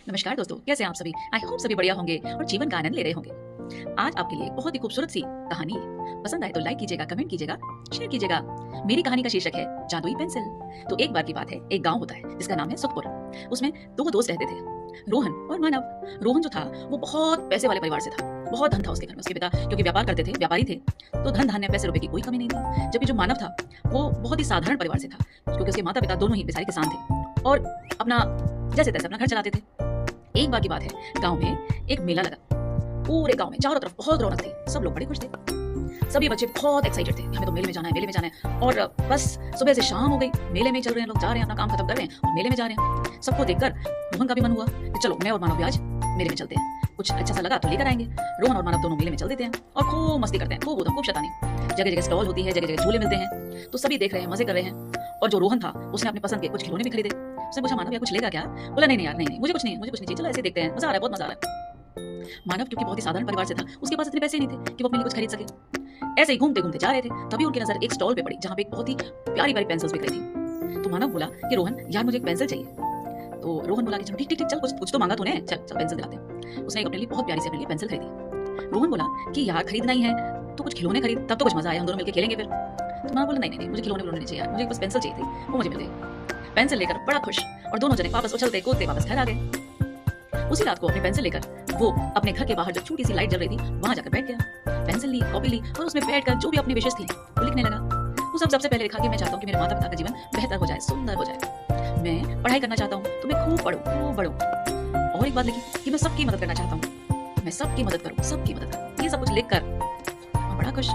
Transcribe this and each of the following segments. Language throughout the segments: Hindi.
नमस्कार दोस्तों, कैसे हैं आप सभी। आई होप सभी बढ़िया होंगे और जीवन का आनंद ले रहे होंगे। आज आपके लिए बहुत ही खूबसूरत सी कहानी है। पसंद आए तो लाइक कीजिएगा, कमेंट कीजिएगा, शेयर कीजिएगा। मेरी कहानी का शीर्षक है जादुई पेंसिल। तो एक बार की बात है, एक गांव होता है जिसका नाम है सुखपुर। उसमें दो दोस्त रहते थे, रोहन और मानव। रोहन जो था वो बहुत पैसे वाले परिवार से था, बहुत धन था उसके घर में। उसके पिता क्योंकि व्यापार करते थे, व्यापारी थे, तो धन धान्य पैसे रुपए की कोई कमी नहीं थी। जबकि जो मानव था वो बहुत ही साधारण परिवार से था, क्योंकि उसके माता पिता दोनों ही बेचारे किसान थे और अपना जैसे तैसे अपना घर चलाते थे। एक बार की बात है, गांव में एक मेला लगा। पूरे गांव में चारों तरफ बहुत रौनक थी, सब लोग बड़े खुश थे। सभी बच्चे बहुत एक्साइटेड थे, हमें तो मेले में जाना है, मेले में जाना है। और बस सुबह से शाम हो गई, मेले में चल रहे हैं लोग, जा रहे हैं, अपना काम खत्म कर रहे हैं और मेले में जा रहे हैं। सबको देखकर रोहन का भी मन हुआ कि चलो मैं और मानव भी आज मेले में चलते हैं, कुछ अच्छा सा लगा तो लेकर आएंगे। रोहन और मानव दोनों मेले में चल देते हैं और खूब मस्ती करते हैं, खूब शैतानी। जगह जगह स्टॉल होती है, जगह जगह झूले मिलते हैं, तो सभी देख रहे हैं, मजे कर रहे हैं। और जो रोहन था उसने अपने पसंद के कुछ खिलौने भी खरीदे। उसने पूछा मानव यार कुछ लेगा क्या? बोला नहीं यार, नहीं मुझे कुछ नहीं चाहिए, चलो ऐसे देखते हैं, मजा आ रहा है, बहुत मजा आ रहा है। मानव क्योंकि बहुत ही साधारण परिवार से था, उसके पास इतने पैसे नहीं थे कि वो अपने लिए कुछ खरीद सके। ऐसे ही घूमते घूमते जा रहे थे, तभी उनकी नजर एक स्टॉल पे पड़ी जहाँ पे एक बहुत ही प्यारी प्यारी पेंसिल्स बिक रही थी। तो मानव बोला कि रोहन यार मुझे एक पेंसिल चाहिए। तो रोहन बोला कि चलो ठीक चल, कुछ तो मांगा तूने, चल पेंसिल दिलाते हैं। उसने अपने लिए बहुत प्यारी सी अपने लिए पेंसिल खरीदी। रोहन बोला कि यार खरीदना ही है तो कुछ खिलौने खरीद, तब तो कुछ मजा आया, हम दोनों मिलकर खेलेंगे फिर। तो मानव बोला नहीं मुझे खिलौने नहीं चाहिए यार, मुझे बस पेंसिल चाहिए थी, वो मुझे मिल गई। पेंसिल लेकर बड़ा खुश और दोनों जने वापस उछलते कूदते वापस घर आ गए। उसी रात को अपनी पेंसिल लेकर वो अपने घर के बाहर जो छोटी सी लाइट जल रही थी वहां जाकर बैठ गया। पेंसिल ली, कॉपी ली और उसमें बैठकर जो भी अपनी विशेष थी वो लिखने लगा। वो सबसे पहले लिखा कि मैं चाहता हूँ कि मेरे माता पिता का जीवन बेहतर हो जाए, सुंदर हो जाए। मैं पढ़ाई करना चाहता हूँ तो मैं खूब पढूं। और एक बात लिखी कि मैं सबकी मदद करना चाहता हूँ, मैं सबकी मदद करूँ। ये सब कुछ लिखकर और बड़ा खुश।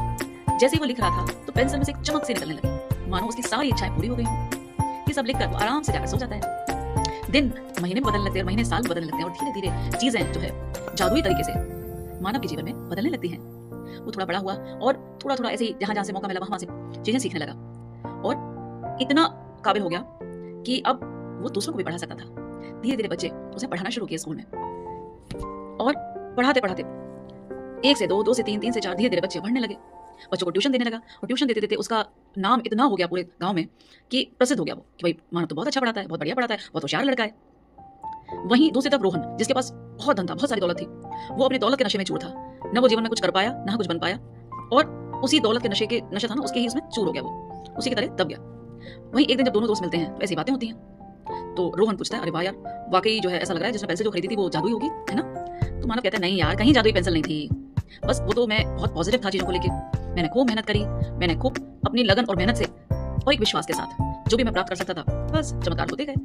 जैसे ही वो लिख रहा था तो पेंसिल में से एक चमक सी निकलने लगी, मानो उसकी सारी इच्छाएं पूरी हो गई। ये सब लिखकर वो आराम से जाकर सो जाता है। दिन महीने बदलने लगते हैं, महीने साल बदलने लगते हैं और धीरे धीरे चीजें जो है जादुई तरीके से मानव के जीवन में बदलने लगती हैं। वो थोड़ा बड़ा हुआ और थोड़ा ऐसे ही जहां से मौका मिला वहां से चीजें सीखने लगा और इतना काबिल हो गया कि अब वो दूसरों को भी पढ़ा सकता था। धीरे धीरे बच्चे उसे पढ़ाना शुरू किए स्कूल में और पढ़ाते 1 से 2, 2 से 3, 3 से 4 धीरे धीरे बच्चे बढ़ने लगे। बच्चों को ट्यूशन देने लगा और ट्यूशन देते उसका नाम इतना हो गया पूरे गांव में कि प्रसिद्ध हो गया वो कि भाई मानव तो बहुत अच्छा पढ़ाता है, बहुत बढ़िया पढ़ाता है, बहुत होशियार लड़का है। वहीं दूसरी तरफ रोहन, जिसके पास बहुत धन था, बहुत सारी दौलत थी, वो अपने दौलत के नशे में चूर था। न वो जीवन में कुछ कर पाया, न कुछ बन पाया और उसी दौलत के नशा था ना, उसके ही उसमें चूर हो गया, वो उसी की तरह दब गया। वहीं एक दिन जब दोनों दोस्त मिलते हैं तो ऐसी बातें होती हैं। तो रोहन पूछता है अरे वाह यार, वाकई जो है ऐसा लग रहा है जिसने पेंसिल जो खरीदी थी वो जादुई होगी, है ना? तो मानव कहता है नहीं यार, कहीं जादुई पेंसिल नहीं थी, बस वो तो मैं बहुत पॉजिटिव था चीजों को लेके। मैंने खूब मेहनत करी, मैंने खूब अपनी लगन और मेहनत से और एक विश्वास के साथ जो भी मैं प्राप्त कर सकता था, बस चमत्कार होते गए।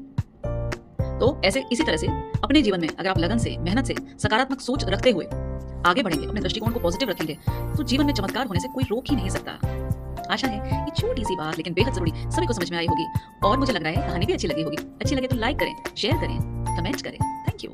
तो ऐसे इसी तरह से अपने जीवन में अगर आप लगन से, मेहनत से, सकारात्मक सोच रखते हुए आगे बढ़ेंगे, अपने दृष्टिकोण को पॉजिटिव रखेंगे, तो जीवन में चमत्कार होने से कोई रोक ही नहीं सकता। आशा है ये छोटी सी बात लेकिन बेहद जरूरी सभी को समझ में आई होगी और मुझे लग रहा है कहानी भी अच्छी लगी होगी। अच्छी लगे तो लाइक करें, शेयर करें, कमेंट करें। Thank you.